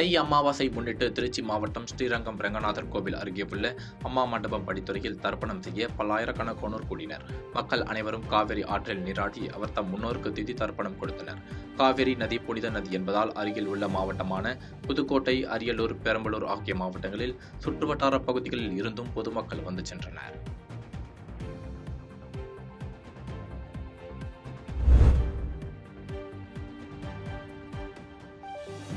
தை அமாவாசை முன்னிட்டு திருச்சி மாவட்டம் ஸ்ரீரங்கம் ரெங்கநாதர் கோவில் அருகே உள்ள அம்மா மண்டபம் படித்துறையில் தர்ப்பணம் செய்ய பல்லாயிரக்கணக்கானோர் கூடினர். மக்கள் அனைவரும் காவிரி ஆற்றில் நீராடி அவர் தம் முன்னோருக்கு திதி தர்ப்பணம் கொடுத்தனர். காவிரி நதி புனித நதி என்பதால் அருகில் உள்ள மாவட்டமான புதுக்கோட்டை, அரியலூர், பெரம்பலூர் ஆகிய மாவட்டங்களில் சுற்றுவட்டார பகுதிகளில் இருந்தும் பொதுமக்கள் வந்து சென்றனர்.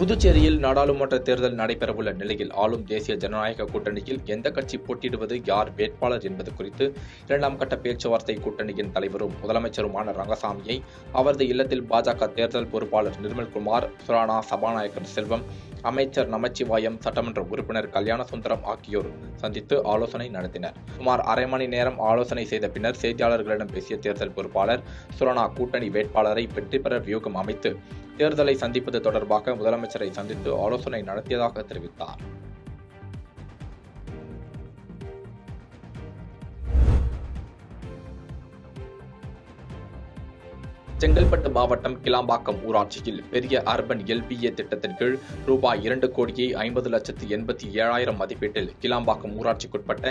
புதுச்சேரியில் நாடாளுமன்ற தேர்தல் நடைபெறவுள்ள நிலையில் ஆளும் தேசிய ஜனநாயக கூட்டணியில் எந்த கட்சி போட்டியிடுவது, யார் வேட்பாளர் என்பது குறித்து 2ஆம் கட்ட பேச்சுவார்த்தை கூட்டணியின் தலைவரும் முதலமைச்சருமான ரங்கசாமியை அவரது இல்லத்தில் பாஜக தேர்தல் பொறுப்பாளர் நிர்மல்குமார், சுரானா சபாநாயகர் செல்வம், அமைச்சர் நமச்சிவாயம், சட்டமன்ற உறுப்பினர் கல்யாணசுந்தரம் ஆகியோர் சந்தித்து ஆலோசனை நடத்தினர். சுமார் அரை மணி நேரம் ஆலோசனை செய்த பின்னர் செய்தியாளர்களிடம் பேசிய தேர்தல் பொறுப்பாளர் சுரானா கூட்டணி வேட்பாளரை வெற்றி பெற வியூகம் அமைத்து தேர்தலை சந்திப்பது தொடர்பாக முதலமைச்சரை சந்தித்து ஆலோசனை நடத்தியதாக தெரிவித்தார். செங்கல்பட்டு மாவட்டம் கிளாம்பாக்கம் ஊராட்சியில் பெரிய அர்பன் LPA திட்டத்தின் கீழ் ரூபாய் 2,50,87,000 மதிப்பீட்டில் கிளாம்பாக்கம் ஊராட்சிக்குட்பட்ட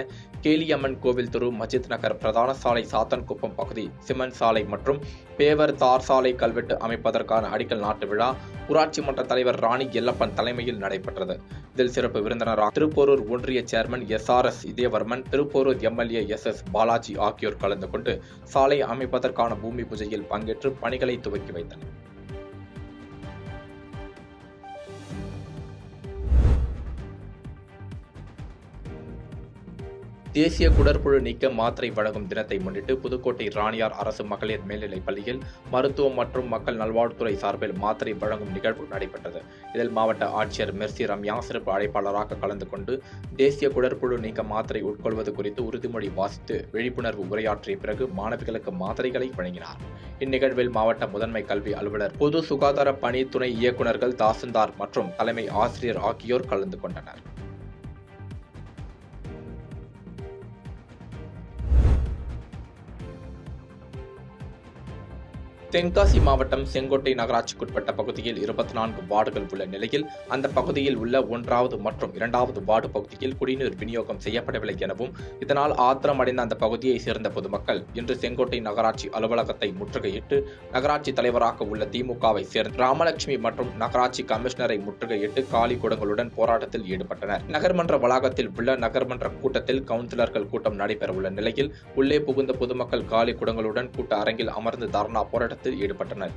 கேலியம்மன் கோவில் தெரு, மஜித் நகர், பிரதான சாலை, சாத்தன்குப்பம் பகுதி சிமெண்ட் சாலை மற்றும் பேவர் தார் சாலை கல்வெட்டு அமைப்பதற்கான அடிக்கல் நாட்டு விழா ஊராட்சி மன்ற தலைவர் ராணி எல்லப்பன் தலைமையில் நடைபெற்றது. இதில் சிறப்பு விருந்தினராக திருப்போரூர் ஒன்றிய chairman SRS Idhayavarman, Thiruporur MLA SS Balaji ஆகியோர் கலந்து கொண்டு சாலை அமைப்பதற்கான பூமி பூஜையில் பங்கேற்று பணிகளை துவக்கி வைத்தனர். தேசிய குடற்புழு நீக்க மாத்திரை வழங்கும் தினத்தை முன்னிட்டு புதுக்கோட்டை ராணியார் அரசு மகளிர் மேல்நிலைப் பள்ளியில் மருத்துவம் மற்றும் மக்கள் நல்வாழ்வுத்துறை சார்பில் மாத்திரை வழங்கும் நிகழ்வு நடைபெற்றது. இதில் மாவட்ட ஆட்சியர் மெர்சி ரம்யா சிறப்பு அழைப்பாளராக கலந்து கொண்டு தேசிய குடற்புழு நீக்க மாத்திரை உட்கொள்வது குறித்து உறுதிமொழி வாசித்து விழிப்புணர்வு உரையாற்றிய பிறகு மாணவிகளுக்கு மாத்திரைகளை வழங்கினார். இந்நிகழ்வில் மாவட்ட முதன்மை கல்வி அலுவலர், பொது சுகாதார பணி துணை இயக்குநர்கள், தாசில்தார் மற்றும் தலைமை ஆசிரியர் ஆகியோர் கலந்து கொண்டனர். தென்காசி மாவட்டம் செங்கோட்டை நகராட்சிக்குட்பட்ட பகுதியில் 24 வார்டுகள் உள்ள நிலையில் அந்த பகுதியில் உள்ள 1வது மற்றும் 2வது வார்டு பகுதியில் குடிநீர் விநியோகம் செய்யப்படவில்லை எனவும் இதனால் ஆத்திரமடைந்த அந்த பகுதியை சேர்ந்த பொதுமக்கள் இன்று செங்கோட்டை நகராட்சி அலுவலகத்தை முற்றுகையிட்டு நகராட்சி தலைவராக உள்ள திமுகவை சேர்ந்த ராமலட்சுமி மற்றும் நகராட்சி கமிஷனரை முற்றுகையிட்டு காலி குடங்களுடன் போராட்டத்தில் ஈடுபட்டனர். நகர்மன்ற வளாகத்தில் உள்ள நகர்மன்ற கூட்டத்தில் கவுன்சிலர்கள் கூட்டம் நடைபெறவுள்ள நிலையில் உள்ளே புகுந்த பொதுமக்கள் காலி குடங்களுடன் கூட்ட அரங்கில் அமர்ந்து தர்ணா போராட்டத்தில் ஈடுபட்டனர்.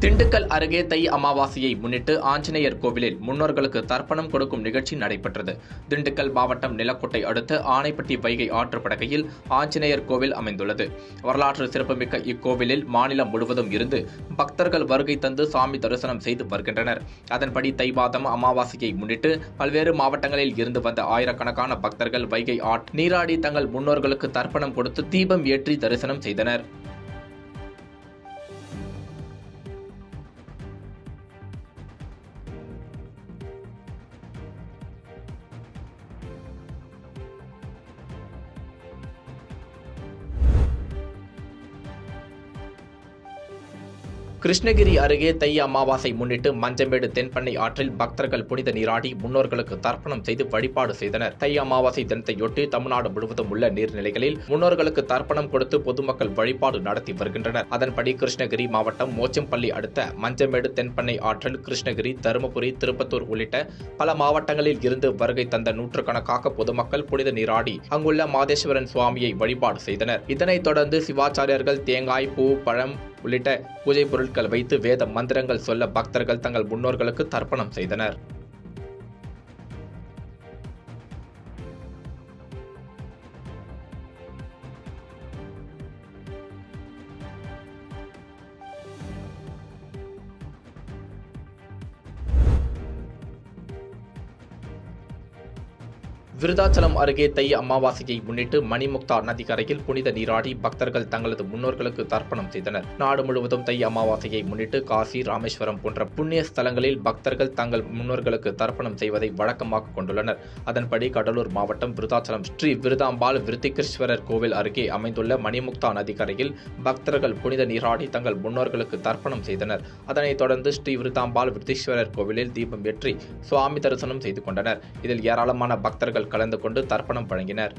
திண்டுக்கல் அருகே தை அமாவாசையை முன்னிட்டு ஆஞ்சநேயர் கோவிலில் முன்னோர்களுக்கு தர்ப்பணம் கொடுக்கும் நிகழ்ச்சி நடைபெற்றது. திண்டுக்கல் மாவட்டம் நிலக்கோட்டை அடுத்த ஆனைப்பட்டி வைகை ஆற்றுப்படுகையில் ஆஞ்சநேயர் கோவில் அமைந்துள்ளது. வரலாற்று சிறப்புமிக்க இக்கோவிலில் மாநிலம் முழுவதும் இருந்து பக்தர்கள் வருகை தந்து சாமி தரிசனம் செய்து வருகின்றனர். அதன்படி தை மாதம் அமாவாசையை முன்னிட்டு பல்வேறு மாவட்டங்களில் இருந்து வந்த ஆயிரக்கணக்கான பக்தர்கள் வைகை நீராடி தங்கள் முன்னோர்களுக்கு தர்ப்பணம் கொடுத்து தீபம் ஏற்றி தரிசனம் செய்தனர். கிருஷ்ணகிரி அருகே தை அமாவாசை முன்னிட்டு மஞ்சமேடு தென்பண்ணை ஆற்றில் பக்தர்கள் புனித நீராடி முன்னோர்களுக்கு தர்ப்பணம் செய்து வழிபாடு செய்தனர். தை அமாவாசை தினத்தையொட்டி தமிழ்நாடு முழுவதும் உள்ள நீர்நிலைகளில் முன்னோர்களுக்கு தர்ப்பணம் கொடுத்து பொதுமக்கள் வழிபாடு நடத்தி வருகின்றனர். அதன்படி கிருஷ்ணகிரி மாவட்டம் மோச்சம்பள்ளி அடுத்த மஞ்சமேடு தென்பண்ணை ஆற்றில் கிருஷ்ணகிரி, தருமபுரி, திருப்பத்தூர் உள்ளிட்ட பல மாவட்டங்களில் இருந்து வருகை தந்த நூற்றுக்கணக்காக பொதுமக்கள் புனித நீராடி அங்குள்ள மாதேஸ்வரன் சுவாமியை வழிபாடு செய்தனர். இதனைத் தொடர்ந்து சிவாச்சாரியர்கள் தேங்காய், பூ, பழம் உள்ளிட்ட பூஜை பொருட்கள் வைத்து வேத மந்திரங்கள் சொல்ல பக்தர்கள் தங்கள் முன்னோர்களுக்கு தர்ப்பணம் செய்தனர். விருதாச்சலம் அருகே தை அமாவாசையை முன்னிட்டு மணிமுக்தா நதிக்கரையில் புனித நீராடி பக்தர்கள் தங்களது முன்னோர்களுக்கு தர்ப்பணம் செய்தனர். நாடு முழுவதும் தை அமாவாசையை முன்னிட்டு காசி, ராமேஸ்வரம் போன்ற புண்ணிய ஸ்தலங்களில் பக்தர்கள் தங்கள் முன்னோர்களுக்கு தர்ப்பணம் செய்வதை வழக்கமாக கொண்டுள்ளனர். அதன்படி கடலூர் மாவட்டம் விருதாச்சலம் ஸ்ரீ விருதாம்பாள் விருத்திகிரீஸ்வரர் கோவில் அருகே அமைந்துள்ள மணிமுக்தா நதிக்கரையில் பக்தர்கள் புனித நீராடி தங்கள் முன்னோர்களுக்கு தர்ப்பணம் செய்தனர். அதனைத் தொடர்ந்து ஸ்ரீ விருதாம்பாள் விருத்தீஸ்வரர் கோவிலில் தீபம் ஏற்றி சுவாமி தரிசனம் செய்து கொண்டனர். இதில் ஏராளமான பக்தர்கள் கலந்து கொண்டு தர்ப்பணம் வழங்கினர்.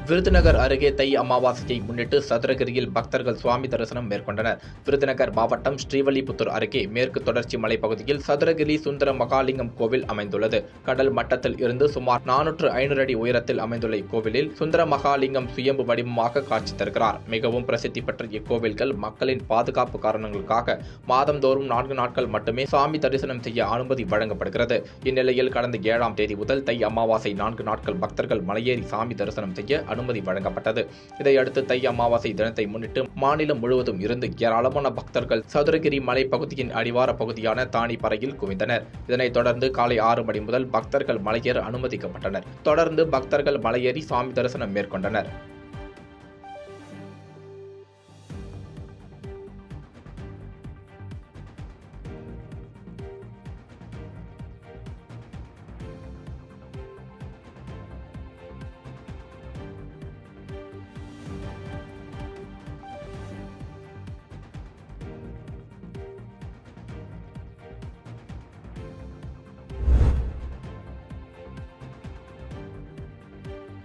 விருதுநகர் அருகே தை அமாவாசையை முன்னிட்டு சதுரகிரியில் பக்தர்கள் சுவாமி தரிசனம் மேற்கொண்டனர். விருதுநகர் மாவட்டம் ஸ்ரீவல்லிபுத்தூர் அருகே மேற்கு தொடர்ச்சி மலைப்பகுதியில் சதுரகிரி சுந்தர மகாலிங்கம் கோவில் அமைந்துள்ளது. கடல் மட்டத்தில் இருந்து சுமார் 400-500 அடி உயரத்தில் அமைந்துள்ள இக்கோவிலில் சுந்தர மகாலிங்கம் சுயம்பு வடிவமாக காட்சி தருகிறார். மிகவும் பிரசித்தி பெற்ற இக்கோவில்கள் மக்களின் பாதுகாப்பு காரணங்களுக்காக மாதந்தோறும் 4 நாட்கள் மட்டுமே சாமி தரிசனம் செய்ய அனுமதி வழங்கப்படுகிறது. இந்நிலையில் கடந்த 7ஆம் தேதி முதல் தை அமாவாசை 4 நாட்கள் பக்தர்கள் மலையேறி சாமி தரிசனம் செய்ய அனுமதி வழங்கப்பட்டது. இதையடுத்து தை அமாவாசை தினத்தை முன்னிட்டு மாநிலம் முழுவதும் இருந்து ஏராளமான பக்தர்கள் சதுரகிரி மலைப்பகுதியின் அடிவார பகுதியான தானிப்பறையில் குவிந்தனர். இதனைத் தொடர்ந்து காலை 6 மணி முதல் பக்தர்கள் மலையேற அனுமதிக்கப்பட்டனர். தொடர்ந்து பக்தர்கள் மலையேறி சாமி தரிசனம் மேற்கொண்டனர்.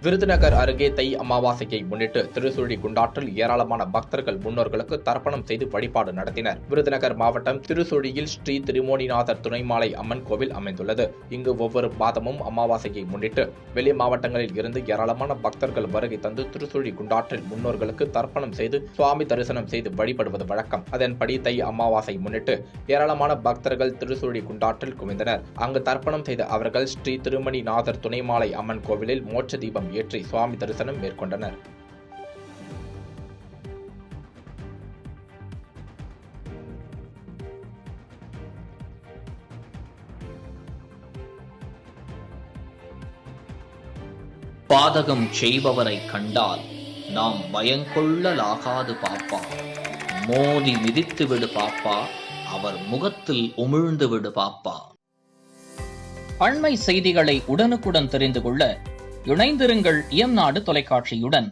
விருதுநகர் அருகே தை அமாவாசையை முன்னிட்டு திருசுழி குண்டாற்றில் ஏராளமான பக்தர்கள் முன்னோர்களுக்கு தர்ப்பணம் செய்து வழிபாடு நடத்தினர். விருதுநகர் மாவட்டம் திருசுழியில் ஸ்ரீ திருமோணிநாதர் துணைமாலை அம்மன் கோவில் அமைந்துள்ளது. இங்கு ஒவ்வொரு மாதமும் அமாவாசையை முன்னிட்டு வெளி மாவட்டங்களில் இருந்து ஏராளமான பக்தர்கள் வருகை தந்து திருசுழி குண்டாற்றில் முன்னோர்களுக்கு தர்ப்பணம் செய்து சுவாமி தரிசனம் செய்து வழிபடுவது வழக்கம். அதன்படி தை அமாவாசை முன்னிட்டு ஏராளமான பக்தர்கள் திருசுழி குண்டாற்றில் குவிந்தனர். அங்கு தர்ப்பணம் செய்த அவர்கள் ஸ்ரீ திருமணிநாதர் துணைமாலை அம்மன் கோவிலில் மோட்ச தீபம் ஏற்றி சுவாமி தரிசனம் மேற்கொண்டனர். பாதகம் செய்பவரை கண்டால் நாம் பயங்கொள்ளலாகாது பாப்பா. மோதி மிதித்து விடு பாப்பா, அவர் முகத்தில் உமிழ்ந்து விடு பாப்பா. அண்மை செய்திகளை உடனுக்குடன் தெரிந்து கொள்ள இணைந்திருங்கள் இயம்நாடு தொலைக்காட்சியுடன்.